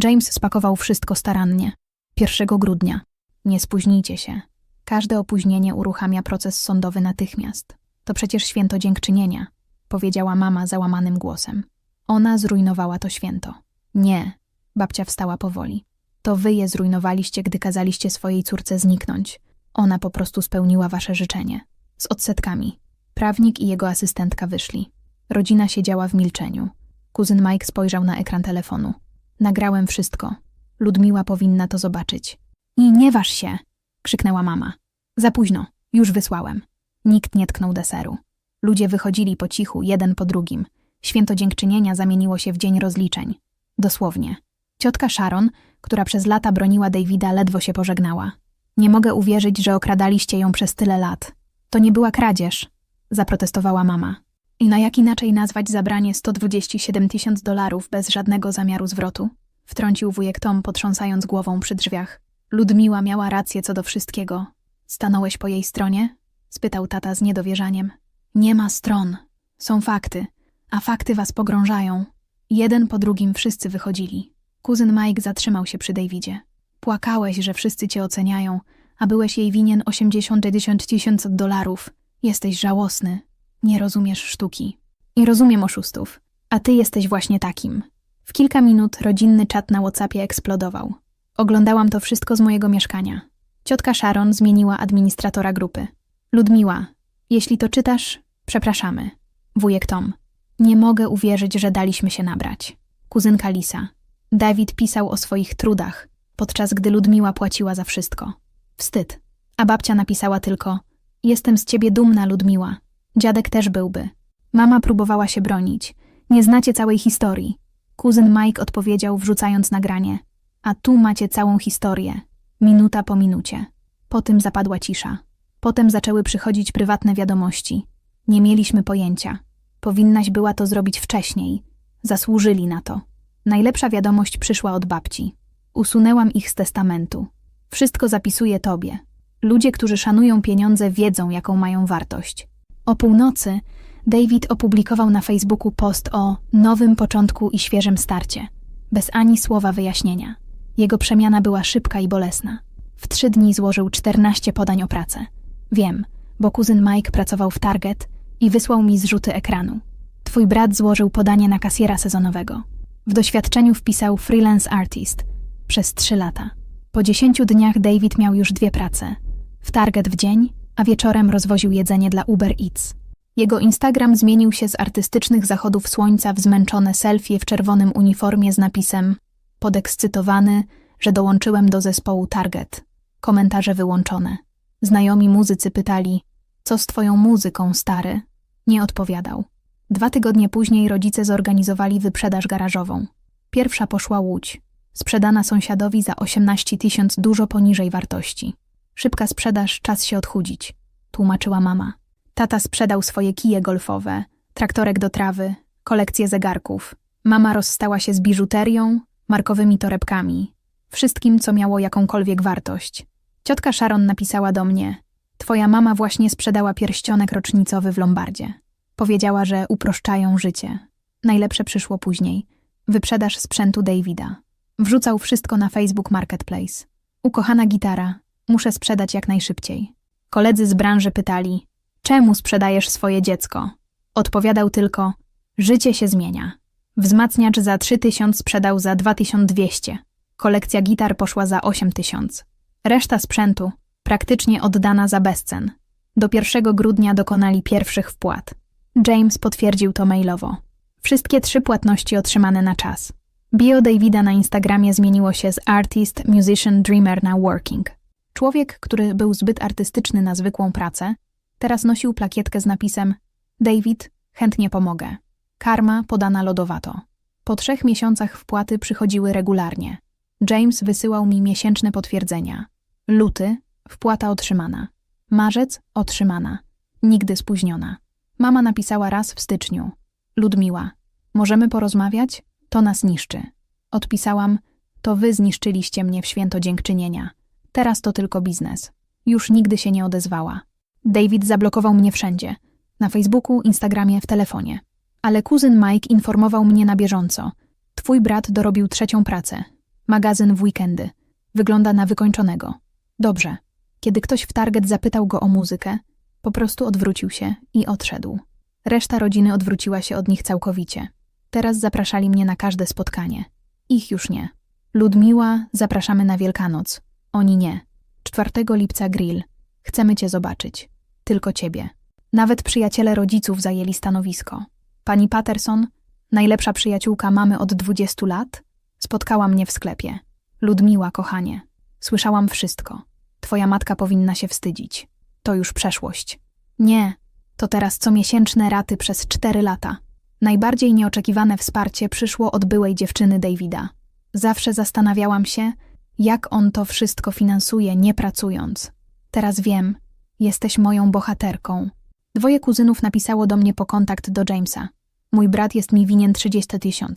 James spakował wszystko starannie. 1 grudnia. Nie spóźnijcie się. Każde opóźnienie uruchamia proces sądowy natychmiast. To przecież święto dziękczynienia, powiedziała mama załamanym głosem. Ona zrujnowała to święto. Nie, babcia wstała powoli. To wy je zrujnowaliście, gdy kazaliście swojej córce zniknąć. Ona po prostu spełniła wasze życzenie. Z odsetkami. Prawnik i jego asystentka wyszli. Rodzina siedziała w milczeniu. Kuzyn Mike spojrzał na ekran telefonu. Nagrałem wszystko. Ludmiła powinna to zobaczyć. I nie waż się, krzyknęła mama. Za późno, już wysłałem. Nikt nie tknął deseru. Ludzie wychodzili po cichu, jeden po drugim. Święto dziękczynienia zamieniło się w dzień rozliczeń. Dosłownie. Ciotka Sharon, która przez lata broniła Davida, ledwo się pożegnała. Nie mogę uwierzyć, że okradaliście ją przez tyle lat. To nie była kradzież, zaprotestowała mama. I na jak inaczej nazwać zabranie 127 tysięcy dolarów bez żadnego zamiaru zwrotu? Wtrącił wujek Tom, potrząsając głową przy drzwiach. Ludmiła miała rację co do wszystkiego. Stanąłeś po jej stronie? Spytał tata z niedowierzaniem. Nie ma stron. Są fakty, a fakty was pogrążają. Jeden po drugim wszyscy wychodzili. Kuzyn Mike zatrzymał się przy Davidzie. Płakałeś, że wszyscy cię oceniają, a byłeś jej winien 80 tysięcy dolarów. Jesteś żałosny. Nie rozumiesz sztuki. Nie rozumiem oszustów. A ty jesteś właśnie takim. W kilka minut rodzinny czat na WhatsAppie eksplodował. Oglądałam to wszystko z mojego mieszkania. Ciotka Sharon zmieniła administratora grupy. Ludmiła, jeśli to czytasz, przepraszamy. Wujek Tom. Nie mogę uwierzyć, że daliśmy się nabrać. Kuzynka Lisa. David pisał o swoich trudach, podczas gdy Ludmiła płaciła za wszystko. Wstyd. A babcia napisała tylko: jestem z ciebie dumna, Ludmiła. Dziadek też byłby. Mama próbowała się bronić. Nie znacie całej historii. Kuzyn Mike odpowiedział, wrzucając nagranie. A tu macie całą historię. Minuta po minucie. Potem zapadła cisza. Potem zaczęły przychodzić prywatne wiadomości. Nie mieliśmy pojęcia. Powinnaś była to zrobić wcześniej. Zasłużyli na to. Najlepsza wiadomość przyszła od babci. Usunęłam ich z testamentu. Wszystko zapisuję tobie. Ludzie, którzy szanują pieniądze, wiedzą, jaką mają wartość. O północy David opublikował na Facebooku post o nowym początku i świeżym starcie. Bez ani słowa wyjaśnienia. Jego przemiana była szybka i bolesna. W 3 dni złożył 14 podań o pracę. Wiem, bo kuzyn Mike pracował w Target i wysłał mi zrzuty ekranu. Twój brat złożył podanie na kasjera sezonowego. W doświadczeniu wpisał freelance artist. Przez 3 lata. Po 10 dniach David miał już 2 prace. W Target w dzień, a wieczorem rozwoził jedzenie dla Uber Eats. Jego Instagram zmienił się z artystycznych zachodów słońca w zmęczone selfie w czerwonym uniformie z napisem: podekscytowany, że dołączyłem do zespołu Target. Komentarze wyłączone. Znajomi muzycy pytali: co z twoją muzyką, stary? Nie odpowiadał. 2 tygodnie później rodzice zorganizowali wyprzedaż garażową. Pierwsza poszła Łódź. Sprzedana sąsiadowi za 18 000, dużo poniżej wartości. Szybka sprzedaż, czas się odchudzić, tłumaczyła mama. Tata sprzedał swoje kije golfowe, traktorek do trawy, kolekcję zegarków. Mama rozstała się z biżuterią, markowymi torebkami, wszystkim, co miało jakąkolwiek wartość. Ciotka Sharon napisała do mnie: twoja mama właśnie sprzedała pierścionek rocznicowy w Lombardzie. Powiedziała, że uproszczają życie. Najlepsze przyszło później. Wyprzedaż sprzętu Davida. Wrzucał wszystko na Facebook Marketplace. Ukochana gitara, muszę sprzedać jak najszybciej. Koledzy z branży pytali: czemu sprzedajesz swoje dziecko? Odpowiadał tylko: życie się zmienia. Wzmacniacz za 3000 sprzedał za 2200. Kolekcja gitar poszła za 8000. Reszta sprzętu praktycznie oddana za bezcen. Do 1 grudnia dokonali pierwszych wpłat. James potwierdził to mailowo. Wszystkie 3 płatności otrzymane na czas. Bio Davida na Instagramie zmieniło się z artist, musician, dreamer na working. Człowiek, który był zbyt artystyczny na zwykłą pracę, teraz nosił plakietkę z napisem: David, chętnie pomogę. Karma podana lodowato. Po 3 miesiącach wpłaty przychodziły regularnie. James wysyłał mi miesięczne potwierdzenia. Luty, wpłata otrzymana. Marzec, otrzymana. Nigdy spóźniona. Mama napisała raz w styczniu: Ludmiła, możemy porozmawiać? To nas niszczy. Odpisałam: to wy zniszczyliście mnie w święto dziękczynienia. Teraz to tylko biznes. Już nigdy się nie odezwała. David zablokował mnie wszędzie. Na Facebooku, Instagramie, w telefonie. Ale kuzyn Mike informował mnie na bieżąco. Twój brat dorobił 3. pracę. Magazyn w weekendy. Wygląda na wykończonego. Dobrze. Kiedy ktoś w Target zapytał go o muzykę, po prostu odwrócił się i odszedł. Reszta rodziny odwróciła się od nich całkowicie. Teraz zapraszali mnie na każde spotkanie. Ich już nie. Ludmiła, zapraszamy na Wielkanoc. Oni nie. 4 lipca grill. Chcemy cię zobaczyć. Tylko ciebie. Nawet przyjaciele rodziców zajęli stanowisko. Pani Patterson, najlepsza przyjaciółka mamy od 20 lat, spotkała mnie w sklepie. Ludmiła, kochanie, słyszałam wszystko. Twoja matka powinna się wstydzić. To już przeszłość. Nie, to teraz comiesięczne raty przez 4 lata. Najbardziej nieoczekiwane wsparcie przyszło od byłej dziewczyny Davida. Zawsze zastanawiałam się, jak on to wszystko finansuje, nie pracując. Teraz wiem, jesteś moją bohaterką. 2 kuzynów napisało do mnie po kontakt do Jamesa. Mój brat jest mi winien 30 000.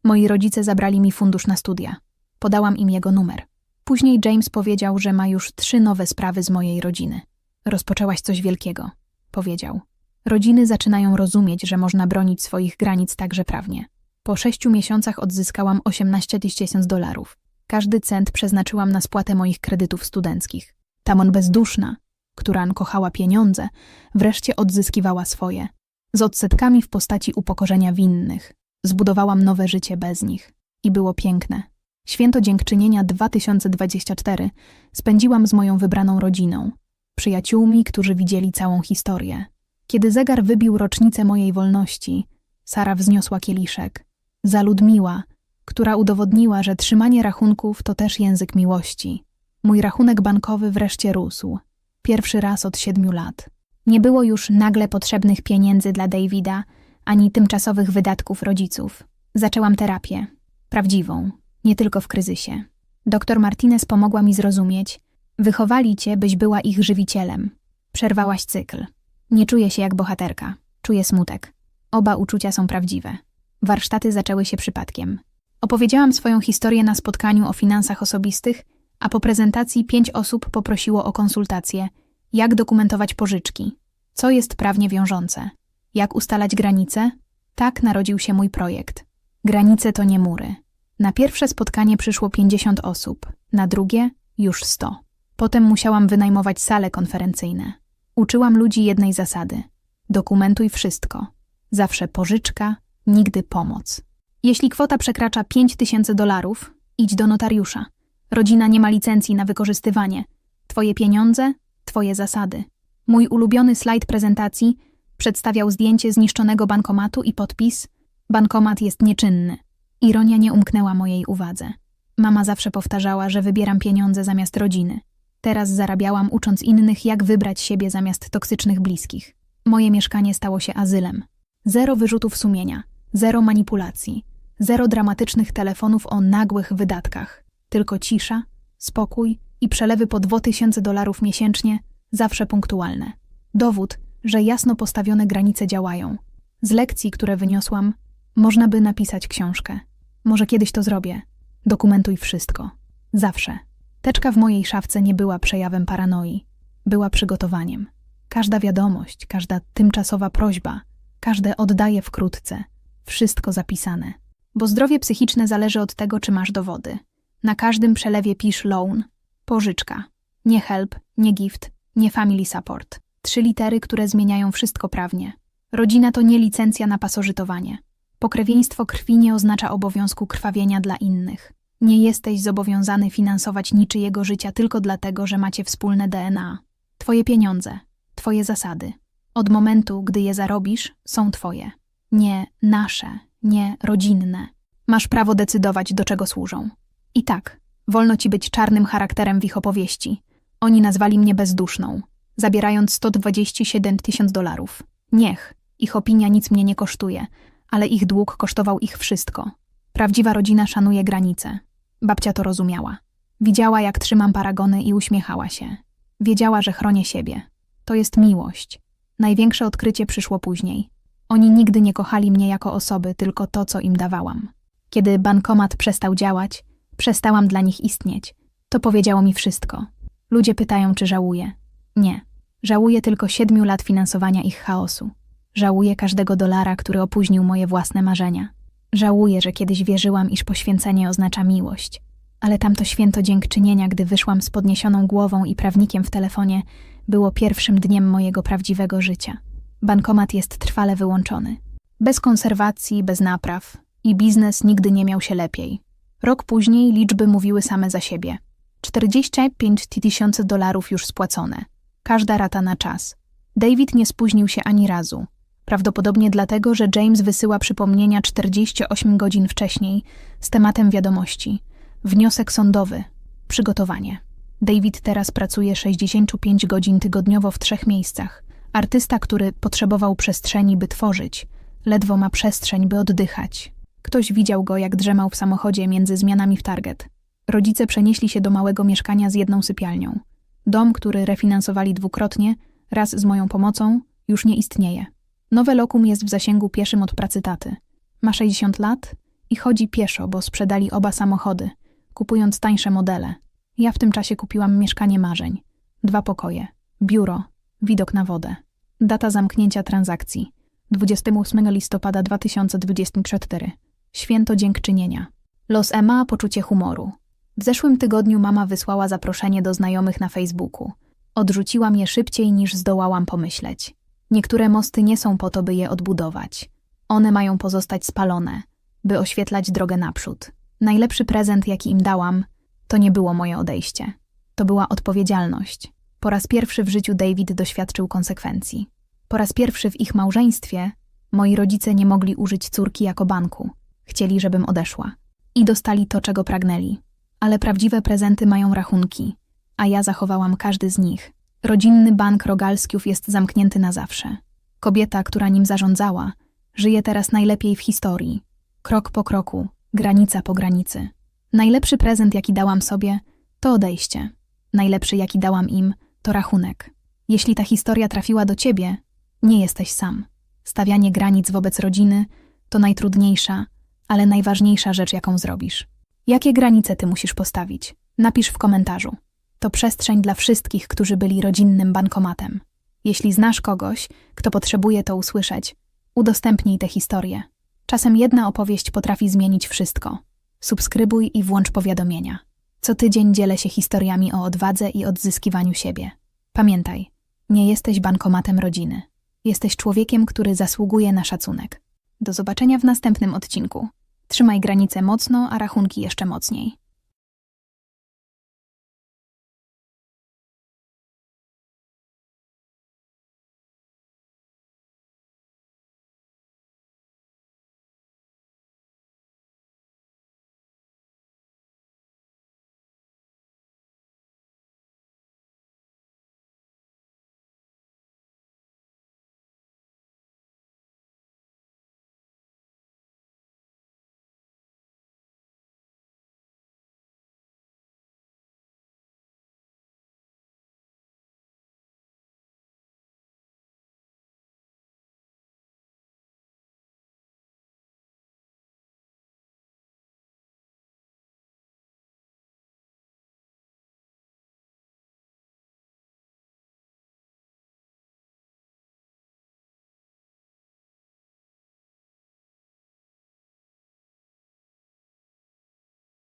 Moi rodzice zabrali mi fundusz na studia. Podałam im jego numer. Później James powiedział, że ma już 3 nowe sprawy z mojej rodziny. Rozpoczęłaś coś wielkiego, powiedział. Rodziny zaczynają rozumieć, że można bronić swoich granic także prawnie. Po 6 miesiącach odzyskałam 18 000 $. Każdy cent przeznaczyłam na spłatę moich kredytów studenckich. Tamon bezduszna, która kochała pieniądze, wreszcie odzyskiwała swoje. Z odsetkami w postaci upokorzenia winnych. Zbudowałam nowe życie bez nich. I było piękne. Święto Dziękczynienia 2024 spędziłam z moją wybraną rodziną. Przyjaciółmi, którzy widzieli całą historię. Kiedy zegar wybił rocznicę mojej wolności, Sara wzniosła kieliszek. Za Ludmiła, która udowodniła, że trzymanie rachunków to też język miłości. Mój rachunek bankowy wreszcie rósł. Pierwszy raz od 7 lat. Nie było już nagle potrzebnych pieniędzy dla Davida, ani tymczasowych wydatków rodziców. Zaczęłam terapię. Prawdziwą. Nie tylko w kryzysie. Doktor Martinez pomogła mi zrozumieć. Wychowali cię, byś była ich żywicielem. Przerwałaś cykl. Nie czuję się jak bohaterka. Czuję smutek. Oba uczucia są prawdziwe. Warsztaty zaczęły się przypadkiem. Opowiedziałam swoją historię na spotkaniu o finansach osobistych, a po prezentacji 5 osób poprosiło o konsultację. Jak dokumentować pożyczki? Co jest prawnie wiążące? Jak ustalać granice? Tak narodził się mój projekt. Granice to nie mury. Na pierwsze spotkanie przyszło 50 osób, na drugie już 100. Potem musiałam wynajmować sale konferencyjne. Uczyłam ludzi jednej zasady. Dokumentuj wszystko. Zawsze pożyczka, nigdy pomoc. Jeśli kwota przekracza $5000, idź do notariusza. Rodzina nie ma licencji na wykorzystywanie. Twoje pieniądze, twoje zasady. Mój ulubiony slajd prezentacji przedstawiał zdjęcie zniszczonego bankomatu i podpis: bankomat jest nieczynny. Ironia nie umknęła mojej uwadze. Mama zawsze powtarzała, że wybieram pieniądze zamiast rodziny. Teraz zarabiałam, ucząc innych, jak wybrać siebie zamiast toksycznych bliskich. Moje mieszkanie stało się azylem. 0 wyrzutów sumienia, 0 manipulacji, Zero dramatycznych telefonów o nagłych wydatkach. Tylko cisza, spokój i przelewy po $2000 miesięcznie, zawsze punktualne. Dowód, że jasno postawione granice działają. Z lekcji, które wyniosłam, można by napisać książkę. Może kiedyś to zrobię. Dokumentuj wszystko. Zawsze. Teczka w mojej szafce nie była przejawem paranoi. Była przygotowaniem. Każda wiadomość, każda tymczasowa prośba, każde oddaję wkrótce. Wszystko zapisane. Bo zdrowie psychiczne zależy od tego, czy masz dowody. Na każdym przelewie pisz loan, pożyczka. Nie help, nie gift, nie family support. 3 litery, które zmieniają wszystko prawnie. Rodzina to nie licencja na pasożytowanie. Pokrewieństwo krwi nie oznacza obowiązku krwawienia dla innych. Nie jesteś zobowiązany finansować niczyjego życia tylko dlatego, że macie wspólne DNA. Twoje pieniądze, twoje zasady. Od momentu, gdy je zarobisz, są twoje. Nie nasze, nie rodzinne. Masz prawo decydować, do czego służą. I tak, wolno ci być czarnym charakterem w ich opowieści. Oni nazwali mnie bezduszną, zabierając $127,000. Niech, ich opinia nic mnie nie kosztuje, ale ich dług kosztował ich wszystko. Prawdziwa rodzina szanuje granice. Babcia to rozumiała. Widziała, jak trzymam paragony i uśmiechała się. Wiedziała, że chronię siebie. To jest miłość. Największe odkrycie przyszło później. Oni nigdy nie kochali mnie jako osoby, tylko to, co im dawałam. Kiedy bankomat przestał działać, przestałam dla nich istnieć. To powiedziało mi wszystko. Ludzie pytają, czy żałuję. Nie. Żałuję tylko 7 lat finansowania ich chaosu. Żałuję każdego dolara, który opóźnił moje własne marzenia. Żałuję, że kiedyś wierzyłam, iż poświęcenie oznacza miłość. Ale tamto święto dziękczynienia, gdy wyszłam z podniesioną głową i prawnikiem w telefonie, było pierwszym dniem mojego prawdziwego życia. Bankomat jest trwale wyłączony. Bez konserwacji, bez napraw. I biznes nigdy nie miał się lepiej. Rok później liczby mówiły same za siebie. $45,000 już spłacone. Każda rata na czas. David nie spóźnił się ani razu. Prawdopodobnie dlatego, że James wysyła przypomnienia 48 godzin wcześniej z tematem wiadomości. Wniosek sądowy. Przygotowanie. David teraz pracuje 65 godzin tygodniowo w 3 miejscach. Artysta, który potrzebował przestrzeni, by tworzyć. Ledwo ma przestrzeń, by oddychać. Ktoś widział go, jak drzemał w samochodzie między zmianami w Target. Rodzice przenieśli się do małego mieszkania z 1 sypialnią. Dom, który refinansowali 2-krotnie, raz z moją pomocą, już nie istnieje. Nowe lokum jest w zasięgu pieszym od pracy taty. Ma 60 lat i chodzi pieszo, bo sprzedali oba samochody, kupując tańsze modele. Ja w tym czasie kupiłam mieszkanie marzeń. 2 pokoje, biuro, widok na wodę. Data zamknięcia transakcji. 28 listopada 2024. Święto dziękczynienia. Los Emma, poczucie humoru. W zeszłym tygodniu mama wysłała zaproszenie do znajomych na Facebooku. Odrzuciłam je szybciej, niż zdołałam pomyśleć. Niektóre mosty nie są po to, by je odbudować. One mają pozostać spalone, by oświetlać drogę naprzód. Najlepszy prezent, jaki im dałam, to nie było moje odejście. To była odpowiedzialność. Po raz pierwszy w życiu David doświadczył konsekwencji. Po raz pierwszy w ich małżeństwie moi rodzice nie mogli użyć córki jako banku. Chcieli, żebym odeszła. I dostali to, czego pragnęli. Ale prawdziwe prezenty mają rachunki, a ja zachowałam każdy z nich. Rodzinny bank Rogalskiów jest zamknięty na zawsze. Kobieta, która nim zarządzała, żyje teraz najlepiej w historii. Krok po kroku, granica po granicy. Najlepszy prezent, jaki dałam sobie, to odejście. Najlepszy, jaki dałam im, to rachunek. Jeśli ta historia trafiła do ciebie, nie jesteś sam. Stawianie granic wobec rodziny to najtrudniejsza, ale najważniejsza rzecz, jaką zrobisz. Jakie granice ty musisz postawić? Napisz w komentarzu. To przestrzeń dla wszystkich, którzy byli rodzinnym bankomatem. Jeśli znasz kogoś, kto potrzebuje to usłyszeć, udostępnij tę historię. Czasem jedna opowieść potrafi zmienić wszystko. Subskrybuj i włącz powiadomienia. Co tydzień dzielę się historiami o odwadze i odzyskiwaniu siebie. Pamiętaj, nie jesteś bankomatem rodziny. Jesteś człowiekiem, który zasługuje na szacunek. Do zobaczenia w następnym odcinku. Trzymaj granice mocno, a rachunki jeszcze mocniej.